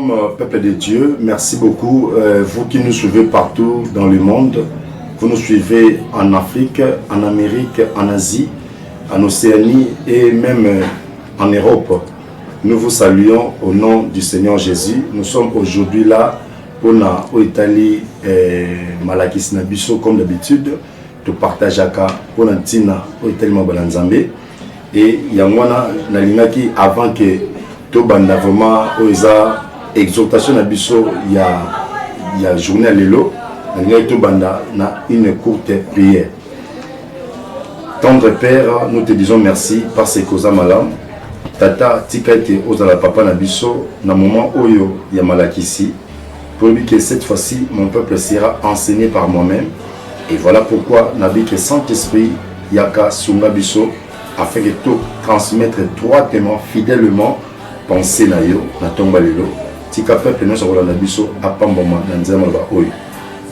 Shalom, peuple de Dieu, merci beaucoup. Vous qui nous suivez partout dans le monde, vous nous suivez en Afrique, en Amérique, en Asie, en Océanie et même en Europe. Nous vous saluons au nom du Seigneur Jésus. Nous sommes aujourd'hui là pour l'Italie Malakis Nabiso comme d'habitude. De partage pour Tina au Italie Mabalanzambe. Et il y a moi qui avant que tout banda vraiment aux exhortation Nabiso il y a journée à l'élo. Tout banda na une courte prière. Tendre Père, nous te disons merci parce que aux malam. Tata tikate ozala papa Nabiso na moment oyo ya malakisi pour lui que cette fois-ci mon peuple sera enseigné par moi-même et voilà pourquoi nabi que Saint-Esprit yaka sunga biso afin que tout transmettre droitement fidèlement pensée na yo na tomba lelo tika peuple no sokola Nabiso apamboma na nzema ba oyo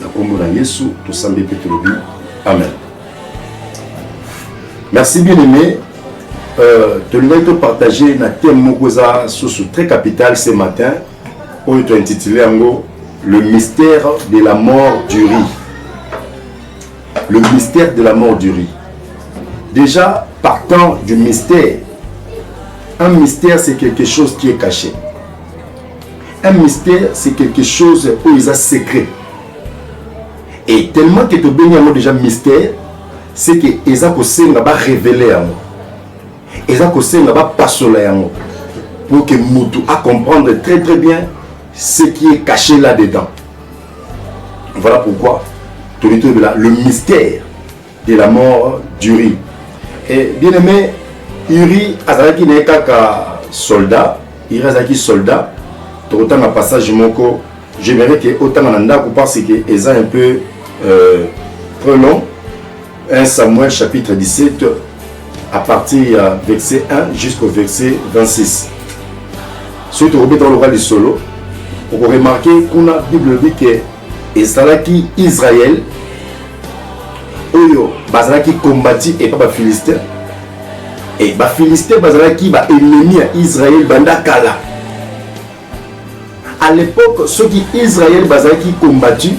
na kombo na Yesu to sambe petrobi amen. Merci bien aimé. Tu vas partager un thème très capital ce matin où tu as intitulé le mystère de la mort du riz. Le mystère de la mort du riz. Déjà, partant du mystère, un mystère c'est quelque chose qui est caché. Un mystère c'est quelque chose où il y a secret. Et tellement que tu as déjà mystère, c'est que il a révélé. Et ça va passer pour que Moutou a comprendre très très bien ce qui est caché là-dedans. Voilà pourquoi le mystère de la mort d'Uri. Et bien aimé, Uri Azalaki n'est qu'un soldat, il est soldat. Autant un passage moko, j'aimerais que autant en anda parce que c'est un peu trop long. 1 Samuel chapitre 17. À partir du verset 1 jusqu'au verset 26. Si tu regardes dans le roi du solo, on peut remarquer qu'on a Bible dit que Ezalaki Israël, Oyo, Bazalaki combattu et pas Philistin. Et les Philistins, Bazalaki, ennemi à Israël, Bandakala. À l'époque, ceux qui Israël, Bazalaki combattu,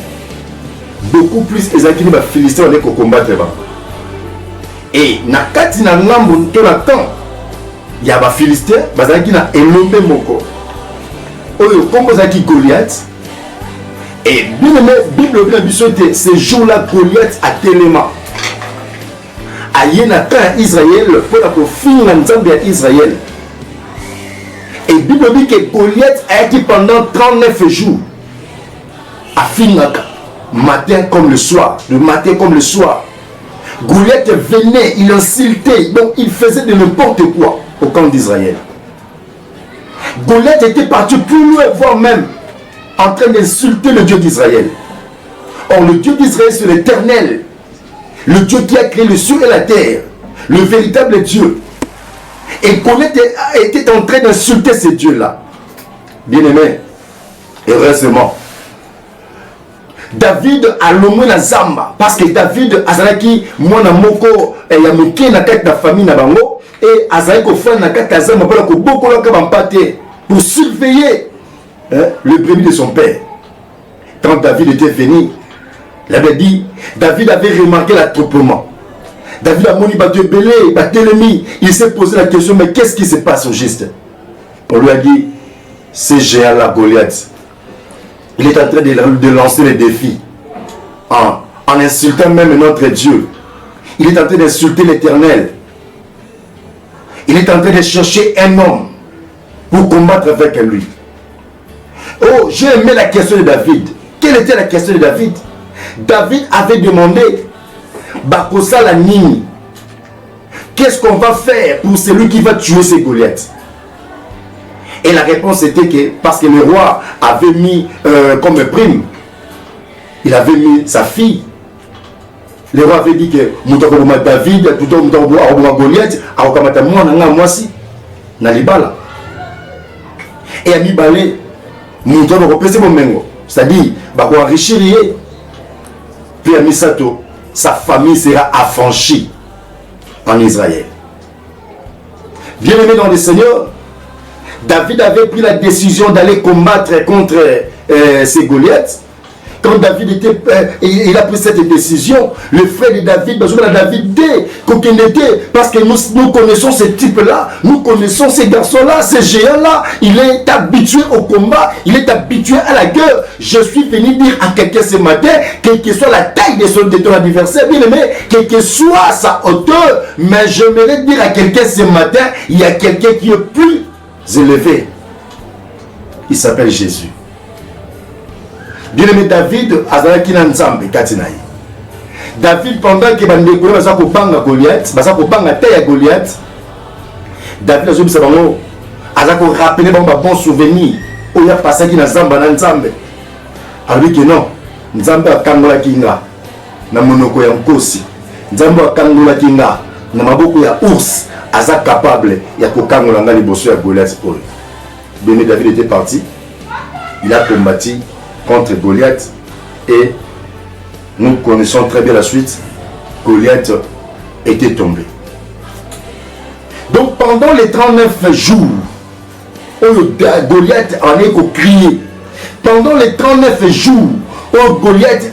beaucoup plus Ezalaki, les Philistins, on est combattre. Et na kati na ngambo to na temps il y a ba Philistin bazaki na elombe moko oyo kombo zaki Goliath et bien aimé Bible bien biso te ce jour-là Goliath a tellement ayena ta Israël pour la finir nzambe ya Israël et Bible dit que Goliath a été pendant 39 jours à finir matin comme le soir, le matin comme le soir. Goliath venait, il insultait, donc il faisait de n'importe quoi au camp d'Israël. Goliath était parti plus loin, voire même en train d'insulter le Dieu d'Israël. Or, le Dieu d'Israël, c'est l'Éternel, le Dieu qui a créé le ciel et la terre, le véritable Dieu. Et Goliath était en train d'insulter ce Dieu-là. Bien-aimé, heureusement, David a l'homme na zamba parce que David azalaki mwana moko ya moke na kati na famille na bango et azalaki ko fa na kati na zamba pour ko bokola ka bampate pour surveiller le brebis de son père. Quand David était venu, il avait dit, David avait remarqué l'attroupement. David a moni battu belé, battu l'ennemi. Il s'est posé la question, mais qu'est-ce qui se passe au juste? On lui a dit, c'est géant la Goliath. Il est en train de lancer les défis en insultant même notre Dieu. Il est en train d'insulter l'Éternel. Il est en train de chercher un homme pour combattre avec lui. Oh, j'ai aimé la question de David. Quelle était la question de David? David avait demandé Bakosa la Nini. Qu'est-ce qu'on va faire pour celui qui va tuer ces Goliaths? Et la réponse était que parce que le roi avait mis comme prime, il avait mis sa fille. Le roi avait dit que David, tout le monde Goliath, et a mis balé, c'est-à-dire, enrichir, puis a mis Sato, sa famille sera affranchie en Israël. Bien aimé dans le Seigneur, David avait pris la décision d'aller combattre contre ces Goliaths. Quand David était, il a pris cette décision, le frère de David, parce que nous connaissons ce type-là, nous connaissons ces garçons-là, ces géants-là, il est habitué au combat, il est habitué à la guerre. Je suis venu dire à quelqu'un ce matin, quelle que soit la taille de ton adversaire, bien aimé, quelle que soit sa hauteur, mais j'aimerais dire à quelqu'un ce matin, il y a quelqu'un qui est plus élevé. Il s'appelle Jésus. Bien-aimé David, Azalaki Nzambe Katinaï. David, pendant que Bandeko Baza Kopanga Goliath, Baza Kopanga Teya Goliath, David a dit Sabango, Azako rappeler bon souvenir, où il a passé qui Nzamba Nzambe. Alors que non, Nzambe a Kangola Kinga, na monoko ya Nkosi, Nzambe a Kangola Kinga, na maboko ya ours, Aza capable, ya Kokangola nga liboso ya Goliath. Bien-aimé David était parti, il a combattu contre Goliath et nous connaissons très bien la suite. Goliath était tombé. Donc pendant les 39 jours Goliath en est crié, pendant les 39 jours Goliath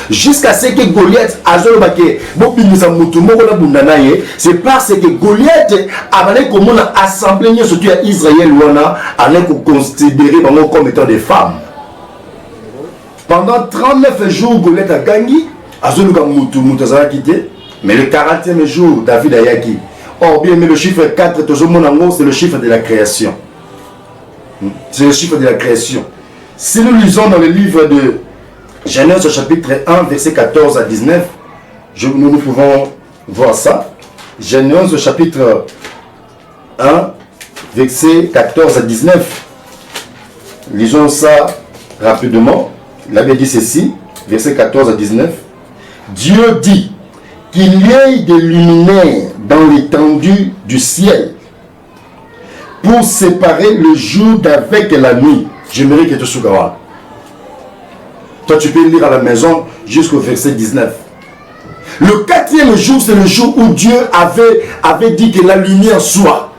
jusqu'à ce que Goliath c'est parce que Goliath a assemblé surtout à Israël a considéré comme étant des femmes. Pendant 39 jours Goliath a gagné, mais le 40e jour David a yaki. Or bien mais le chiffre 4 c'est le chiffre de la création. C'est le chiffre de la création. Si nous lisons dans le livre de Genèse chapitre 1 verset 14 à 19, nous pouvons voir ça. Genèse chapitre 1 verset 14 à 19. Lisons ça rapidement. Il avait dit ceci, verset 14 à 19. Dieu dit qu'il y ait des luminaires dans l'étendue du ciel pour séparer le jour d'avec la nuit. J'aimerais que tu sois. Toi, tu peux lire à la maison jusqu'au verset 19. Le 4e jour, c'est le jour où Dieu avait dit que la lumière soit.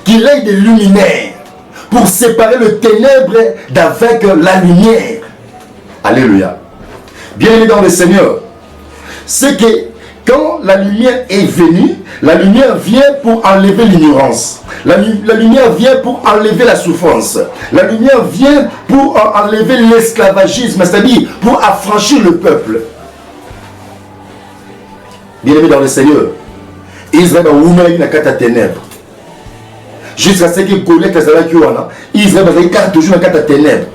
Qu'il y ait des luminaires pour séparer le ténèbre d'avec la lumière. Alléluia. Bien-aimé dans le Seigneur, c'est que quand la lumière est venue, la lumière vient pour enlever l'ignorance. La lumière vient pour enlever la souffrance. La lumière vient pour enlever l'esclavagisme, c'est-à-dire pour affranchir le peuple. Bien-aimé dans le Seigneur, Israël a eu une ténèbres. Jusqu'à ce que Goliath Israël a toujours une ténèbres.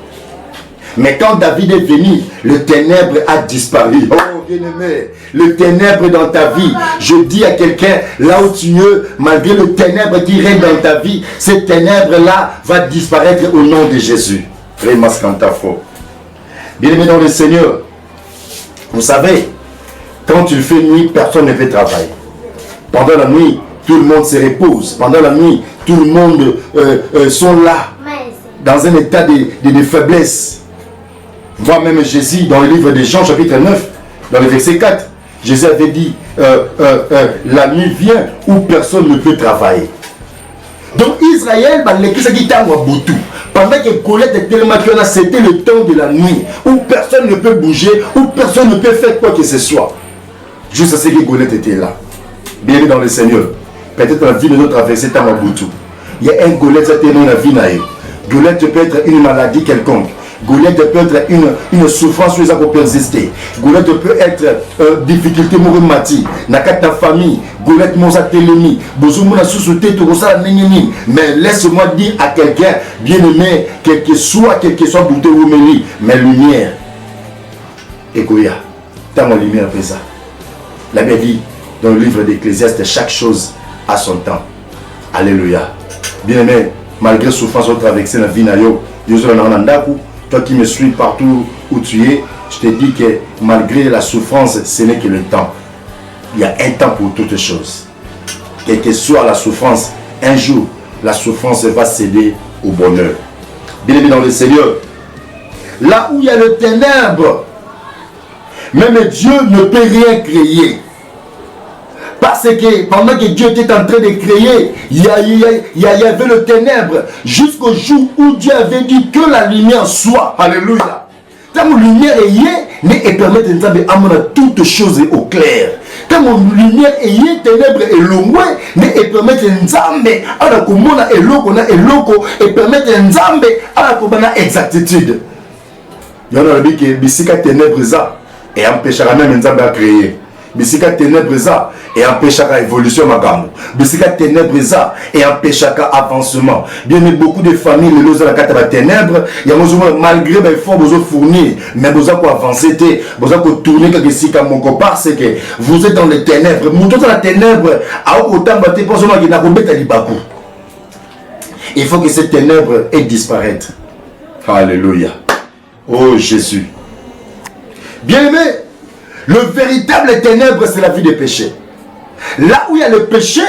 Mais quand David est venu, le ténèbre a disparu. Oh bien-aimé, le ténèbre dans ta vie, je dis à quelqu'un, là où tu es, malgré le ténèbre qui règne dans ta vie, ce ténèbre-là va disparaître au nom de Jésus. Bien-aimé dans le Seigneur, vous savez, quand tu fais nuit, personne ne fait travail. Pendant la nuit, tout le monde se repose. Pendant la nuit, tout le monde sont là, dans un état de faiblesse. Voir même Jésus dans le livre de Jean chapitre 9, dans le verset 4, Jésus avait dit, la nuit vient où personne ne peut travailler. Donc Israël, pendant que Goliath était tellement que c'était le temps de la nuit, où personne ne peut bouger, où personne ne peut faire quoi que ce soit. Juste à ce que Goliath était là. Bienvenue dans le Seigneur. Peut-être la vie de notre traversée est à Maboutou. Il y a un Goliath qui a été dans la vie. Goliath peut être une maladie quelconque. Goliath peut être une souffrance qui peut persister. Goliath peut être difficulté mati. Dans ta famille, Goliath mosa telemi. Mais laisse-moi dire à quelqu'un, bien-aimé, quel que soit bouté ou meli, mais lumière. Écoute, tant ma lumière fait ça. La Bible dit dans le livre d'Ecclésiaste, chaque chose a son temps. Alléluia. Bien-aimé, malgré souffrance au traverser la vie, toi qui me suis partout où tu es, je te dis que malgré la souffrance, ce n'est que le temps. Il y a un temps pour toutes choses. Quelle que soit la souffrance, un jour, la souffrance va céder au bonheur. Bien-aimé dans le Seigneur, là où il y a le ténèbre, même Dieu ne peut rien créer. Parce Parce que pendant que Dieu était en train de créer, il y avait le ténèbre. Jusqu'au jour où Dieu avait dit que la lumière soit. Alléluia. Quand la lumière est, mais permet de nous amener toutes choses au clair. Quand la lumière est, ténèbre est loin, mais permet de nous amener à la commune et l'eau et permet de nous amener à la commune exactitude. Il y a dit que bisika ténèbre ça et empêchera même à créer. Bisika ténèbre ça et empêchera l'évolution magambo. Bisika ténèbre ça et empêchera avancement. Bien mais beaucoup de familles les lois dans la carte de ténèbres, il y a malgré les efforts besoin fournir, mais besoin pour avancer, besoin pour tourner quelque chose comme parce que vous êtes dans les ténèbres. Montant dans la ténèbre, à autant battre pour seulement qu'il n'a pas mettre libakou. Il faut que cette ténèbre ait disparaître. Alléluia. Oh Jésus. Bien-aimé, le véritable ténèbre, c'est la vie des péchés. Là où il y a le péché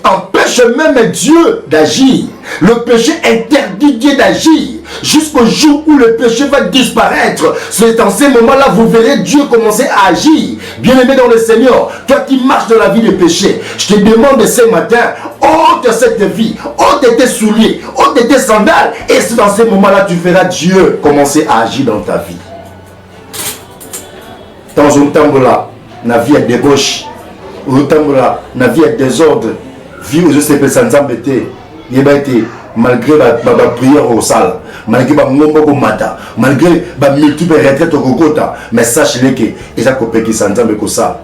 empêche même Dieu d'agir. Le péché interdit Dieu d'agir. Jusqu'au jour où le péché va disparaître. C'est en ces moments-là vous verrez Dieu commencer à agir. Bien-aimé dans le Seigneur, toi qui marches dans la vie des péchés, je te demande ce matin, ôte cette vie, ôte tes souliers, ôte tes sandales. Et c'est dans ces moments-là tu verras Dieu commencer à agir dans ta vie. Dans un temps là, la vie est débauche. Dans un temps là, la vie est désordre. Vie où je sais que ça nous embêtait. Malgré la prière au salle, malgré la mombo mata, malgré la multiple retraites au Gogota, mais sache-le que il y a des qui s'entendent comme ça.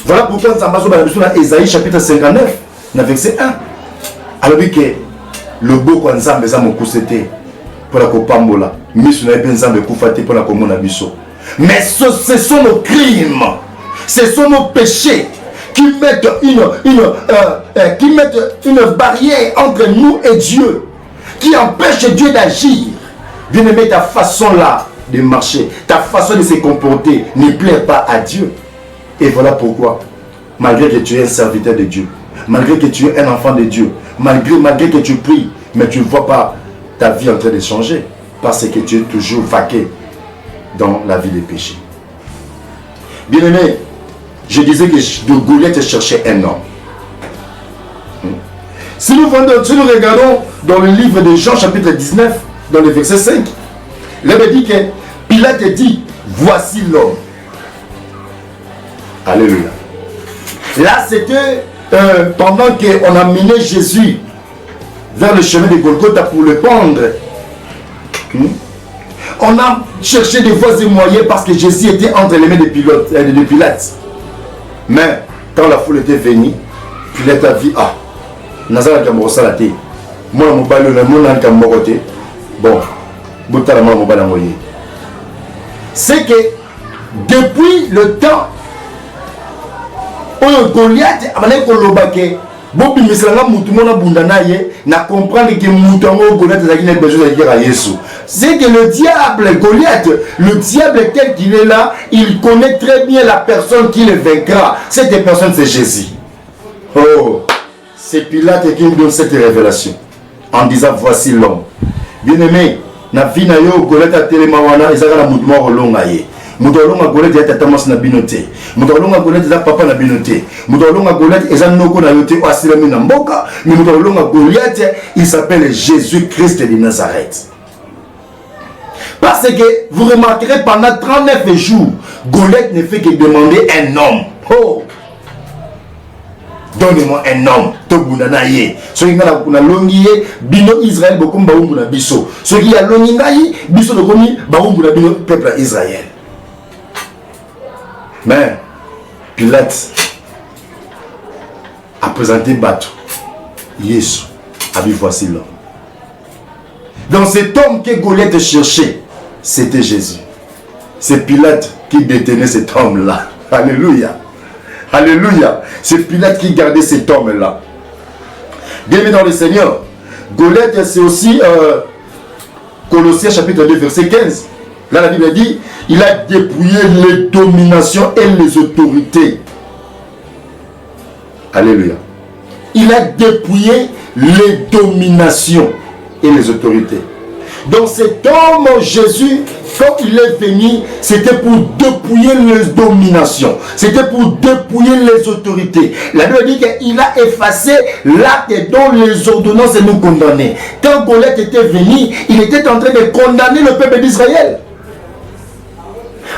Voilà pourquoi nous avons dans Ésaïe chapitre 59, verset 1. Alors que le beau qu'on a mis à mon coucheté pour la copambola, mais ce n'est pas un peu coufaté pour la commune abisso. Mais ce sont nos crimes, ce sont nos péchés qui mettent une barrière entre nous et Dieu, qui empêche Dieu d'agir. Bien-aimé, ta façon là de marcher, ta façon de se comporter ne plaît pas à Dieu. Et voilà pourquoi, malgré que tu es un serviteur de Dieu, malgré que tu es un enfant de Dieu, malgré que tu pries, mais tu ne vois pas ta vie en train de changer, parce que tu es toujours vaqué dans la vie des péchés. Bien-aimé, je disais que Goliath cherchait un homme. Si nous regardons dans le livre de Jean chapitre 19, dans le verset 5, il avait dit que Pilate dit, voici l'homme. Alléluia. Là, c'était pendant qu'on a mené Jésus vers le chemin de Golgotha pour le pendre. On a cherché des voies et moyens parce que Jésus était entre les mains de Pilate. Mais quand la foule était venue, Pilate a dit, ah, Nazara Kamorosa la té. Moi, je suis bon, c'est que depuis le temps où Goliath a dit Bobi misalanga mutu mona bundana ye na comprendre que mutu ngo Goliath a besoin de dire à Jésus. C'est que le diable Goliath, le diable tel qu'il est là, il connaît très bien la personne qui le vaincra. Cette personne c'est Jésus. Oh, c'est Pilate qui nous donne cette révélation en disant voici l'homme. Bien-aimé, na vie na yo Goliath a telema wana ezaka na mutu moko longa ye. Moutolonga Goliath ya tatamas na binote. Moutolonga Goliath ya papa na binote. Moutolonga Goliath eza noko na yote asilami na mboka. Mais moutolonga Goliath il s'appelle Jésus-Christ de Nazareth. Parce que vous remarquerez pendant 39 jours, Goliath ne fait que demander un homme. Oh! Donnez-moi un homme. Tobuna ye. Ce qui a longi bino Israël bokum baumbu na biso. Ce qui a longi ngai biso de komi baumbu na bino peuple Israël. Mais Pilate a présenté Bateau. Jésus a vu voici l'homme. Dans cet homme que Goliath cherchait, c'était Jésus. C'est Pilate qui détenait cet homme-là. Alléluia. Alléluia. C'est Pilate qui gardait cet homme-là. Bienvenue dans le Seigneur. Goliath, c'est aussi Colossiens chapitre 2, verset 15. Là, la Bible dit, il a dépouillé les dominations et les autorités. Alléluia. Il a dépouillé les dominations et les autorités. Donc cet homme, Jésus, quand il est venu, c'était pour dépouiller les dominations. C'était pour dépouiller les autorités. La Bible dit qu'il a effacé l'acte dont les ordonnances nous condamnaient. Quand Goliath était venu, il était en train de condamner le peuple d'Israël.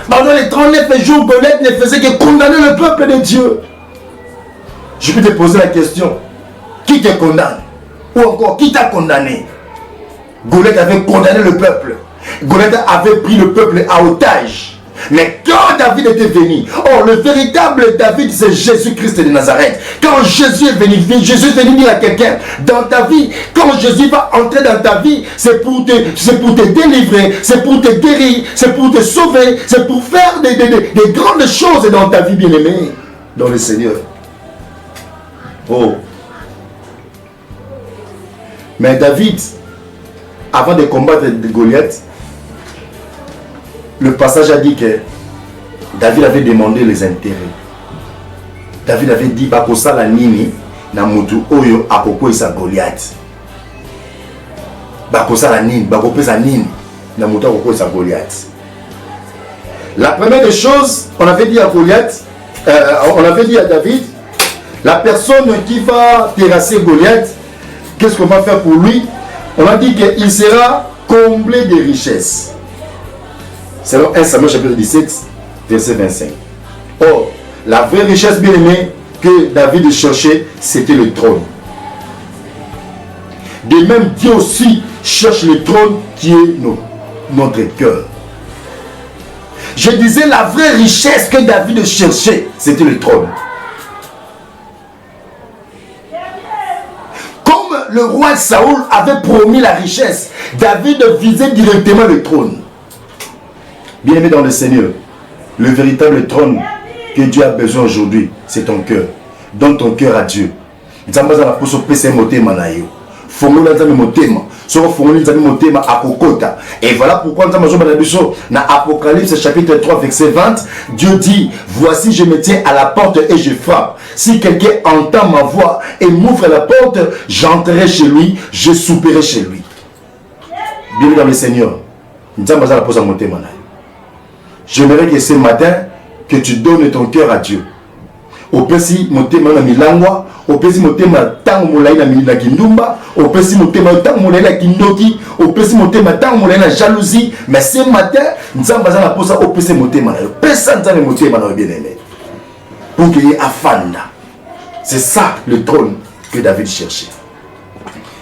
Pendant les 39 jours, Goliath ne faisait que condamner le peuple de Dieu. Je peux te poser la question. Qui te condamne? Ou encore, qui t'a condamné? Goliath avait condamné le peuple. Goliath avait pris le peuple à otage. Mais quand David était venu, le véritable David, c'est Jésus-Christ de Nazareth. Quand Jésus est venu dire à quelqu'un, dans ta vie, quand Jésus va entrer dans ta vie, c'est pour te délivrer, c'est pour te guérir, c'est pour te sauver, c'est pour faire des grandes choses dans ta vie, bien-aimée, dans le Seigneur. Mais David, avant de combattre Goliath, le passage a dit que David avait demandé les intérêts. David avait dit bakosala nini na mutu oyo akokwesa Goliath. Bakosala nini, bakopesa nini na mutu akokwesa Goliath. La première des choses, on avait dit à Goliath, on avait dit à David, la personne qui va terrasser Goliath, qu'est-ce qu'on va faire pour lui? On a dit qu'il sera comblé de richesses. Selon 1 Samuel chapitre 17, verset 25. Or, la vraie richesse bien-aimée que David cherchait, c'était le trône. De même, Dieu aussi cherche le trône qui est notre cœur. Je disais, la vraie richesse que David cherchait, c'était le trône. Comme le roi Saoul avait promis la richesse, David visait directement le trône. Bien-aimé dans le Seigneur, le véritable trône que Dieu a besoin aujourd'hui, c'est ton cœur. Donne ton cœur à Dieu. Et voilà pourquoi dans Apocalypse chapitre 3 verset 20, Dieu dit, voici je me tiens à la porte et je frappe. Si quelqu'un entend ma voix et m'ouvre la porte, j'entrerai chez lui, je souperai chez lui. Bien-aimé dans le Seigneur, j'aimerais que ce matin, que tu donnes ton cœur à Dieu. Au pesi motema na milangwa, au pesi motema tango molai na kindumba, au pesi motema tango molai na kindoki, au pesi motema tango molai na jalousie. Mais ce matin, nous sommes basés pour ça, au pesi motema na pesa nzambe motema na bien-aimé. Pour qu'il y ait afanda. C'est ça le trône que David cherchait.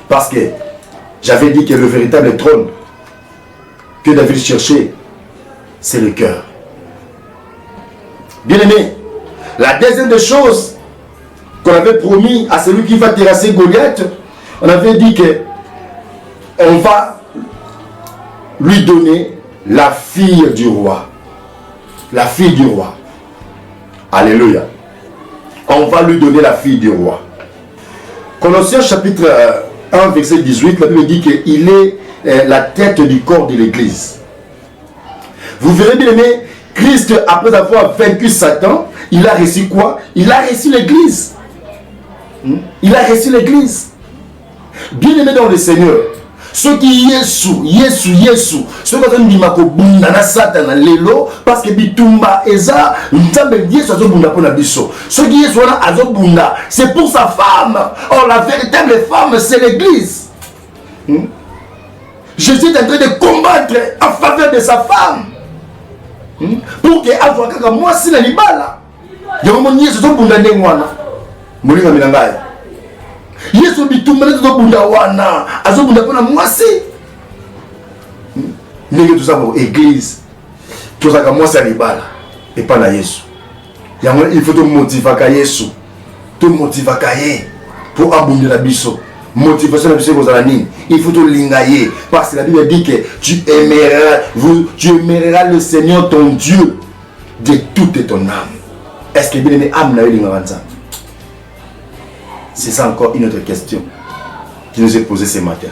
Parce que j'avais dit que le véritable trône que David cherchait, c'est le cœur. Bien-aimé, la deuxième des choses qu'on avait promis à celui qui va terrasser Goliath, on avait dit que on va lui donner la fille du roi. La fille du roi. Alléluia. On va lui donner la fille du roi. Colossiens chapitre 1 verset 18, la Bible dit qu'il est la tête du corps de l'église. Vous verrez bien aimé, Christ, après avoir vaincu Satan, il a reçu quoi? Il a reçu l'église. Il a reçu l'église. Bien aimé dans le Seigneur, ceux qui Yesu, ceux qui ont dit bunda na Satan lelo parce que bitumba eza nzambe Yesu azobunda pona biso. Ceux qui Yesu wana azobunda, c'est pour sa femme. Or la véritable femme, c'est l'église. Jésus est en train de combattre en faveur de sa femme. Pour que avouaka moi si na libala yango Yesu azobunda ndengwana mulinga milangai Yesu bitumba azobunda wana azobunda pona mwasi ndenge tout ça pour église tout ça comme moi c'est libala et pas na Yesu yango il faut te motiver ka Yesu te motiver ka ye pour abundela biso. Motivation de biso kozala nini, il faut te lingayer parce que la Bible dit que tu aimeras le Seigneur ton Dieu de toute ton âme. Est-ce que bien aimé âme na linga? C'est ça encore une autre question qui nous est posée ce matin.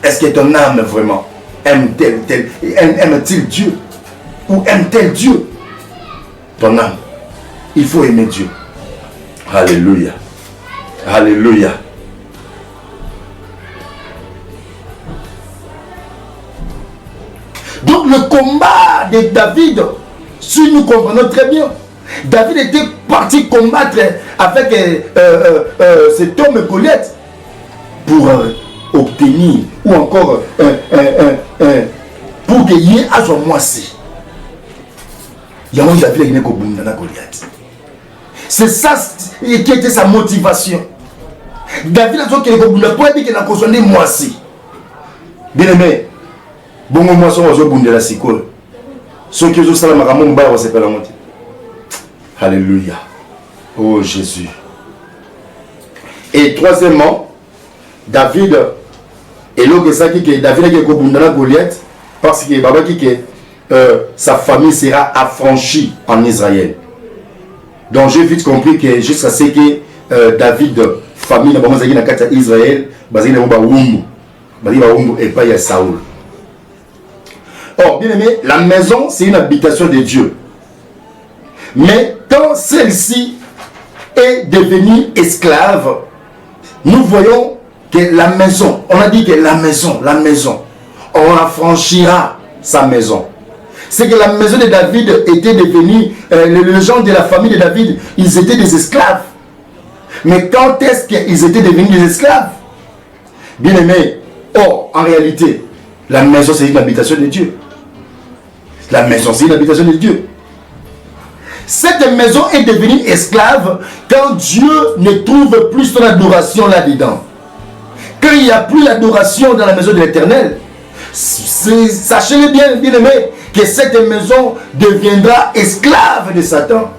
Est-ce que ton âme vraiment aime-t-il Dieu ou aime-t-elle Dieu? Ton âme, il faut aimer Dieu. Alléluia. Alléluia. Donc le combat de David, si nous comprenons très bien, David était parti combattre avec cet homme Goliath pour obtenir, ou encore pour gagner à son moisi. Il y a un David qui est Goliath. C'est ça qui était sa motivation. David a dit qu'il a consommé moisi. Bien aimé, bon moi ça va bonder la sicole. Ceux qui ont ça la maramon ba va se faire la moitié. Alléluia. Oh Jésus. Et troisièmement, David et l'autre ça qui que David qui bonder la Goliath parce que baba qui que sa famille sera affranchie en Israël. Donc j'ai vite compris que jusqu'à ce que David famille na bango zaki na kati ya Israël bazaki na ba wumbu. Et pas il y a Saoul. Or, bien aimé, la maison, c'est une habitation de Dieu. Mais quand celle-ci est devenue esclave, nous voyons que la maison, on a dit que la maison, on affranchira sa maison. C'est que la maison de David était devenue, les gens de la famille de David, ils étaient des esclaves. Mais quand est-ce qu'ils étaient devenus des esclaves? Bien aimé, or, en réalité, la maison, c'est une habitation de Dieu. La maison, c'est une habitation de Dieu. Cette maison est devenue esclave quand Dieu ne trouve plus son adoration là-dedans. Quand il n'y a plus l'adoration dans la maison de l'Éternel, sachez-le bien, bien aimé, que cette maison deviendra esclave de Satan.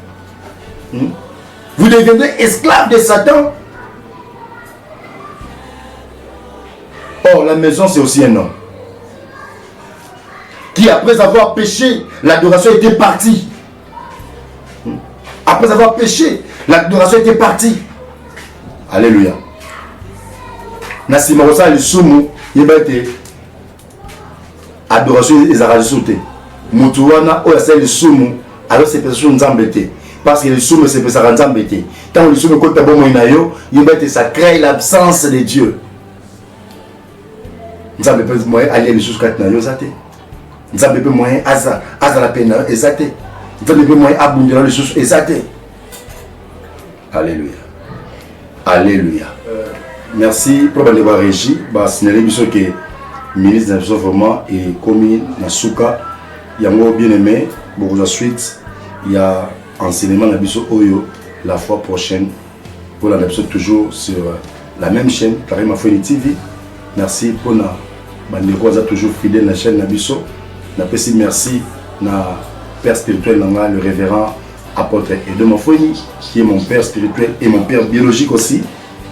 Vous deviendrez esclave de Satan. Or, la maison, c'est aussi un homme qui, après avoir péché, l'adoration était partie. Après avoir péché, l'adoration était partie. Alléluia. Nasima Rosa, le sumu, il va être adoration et adoration. Moutouana, ou la le sumu, alors c'est personne nous embêter. Parce que le sumu, c'est personne nous embêter. Quand le sumu, quand tu as bon moyen, il va être ça crée l'absence de Dieu. Nous avons besoin de moyens aller les choses quand nous avons nous avons besoin de moyens à la peine exacté. Nous avons besoin de moyens à abonder les choses exactées. Alléluia. Alléluia. Merci pour l'avoir régi. Signaler que le ministre de vraiment et commis Nasuka, il y a un bien aimé. Pour la suite, il y a enseignement Oyo la fois prochaine. Pour l'épisode toujours sur la même chaîne, Karima Fouini TV. Merci pour la toujours fidèle à la chaîne Nabiso. Merci na père spirituel, le révérend apôtre Edom Fouini, qui est mon père spirituel et mon père biologique aussi.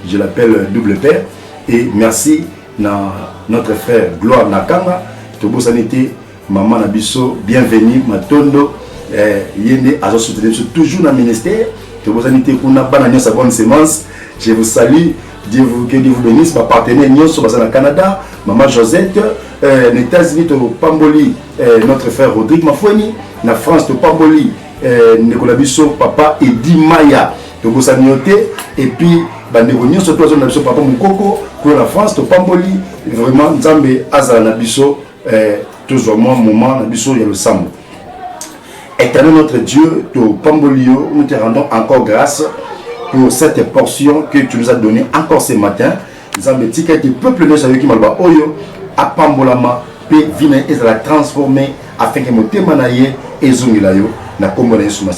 Je l'appelle double père. Et merci na notre frère Gloire Nakanga. Tobo Sanité, maman Nabiso, bienvenue, Matondo. Yende a soutenu toujours dans le ministère. Tobo Sanité, pour sa bonne sémence. Je vous salue. Que Dieu vous bénisse. Ma partenaire Nyon sur le Canada, maman Josette, les États-Unis, Pamboli, notre frère Rodrigue Mafoueni, la France, Pamboli, Nicolas Bisso, papa Edi Maya, Togo Sanioté, et puis Nyon sur toi, papa Moukoko, pour la France, Pamboli, vraiment, Nzambe, Azara Nabiso, toujours moi, moment, Nabiso, il y a le Sambo. Éternel notre Dieu, Pambolio, nous te rendons encore grâce pour cette portion que tu nous as donnée encore ce matin. Nous avons dit que le peuple de Salut qui m'a dit Oyo, à Pambolama, peut venir et la transformer afin que mon témanaye et Zungilayo n'a pas de sous ma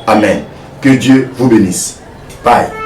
Amen. Que Dieu vous bénisse. Bye.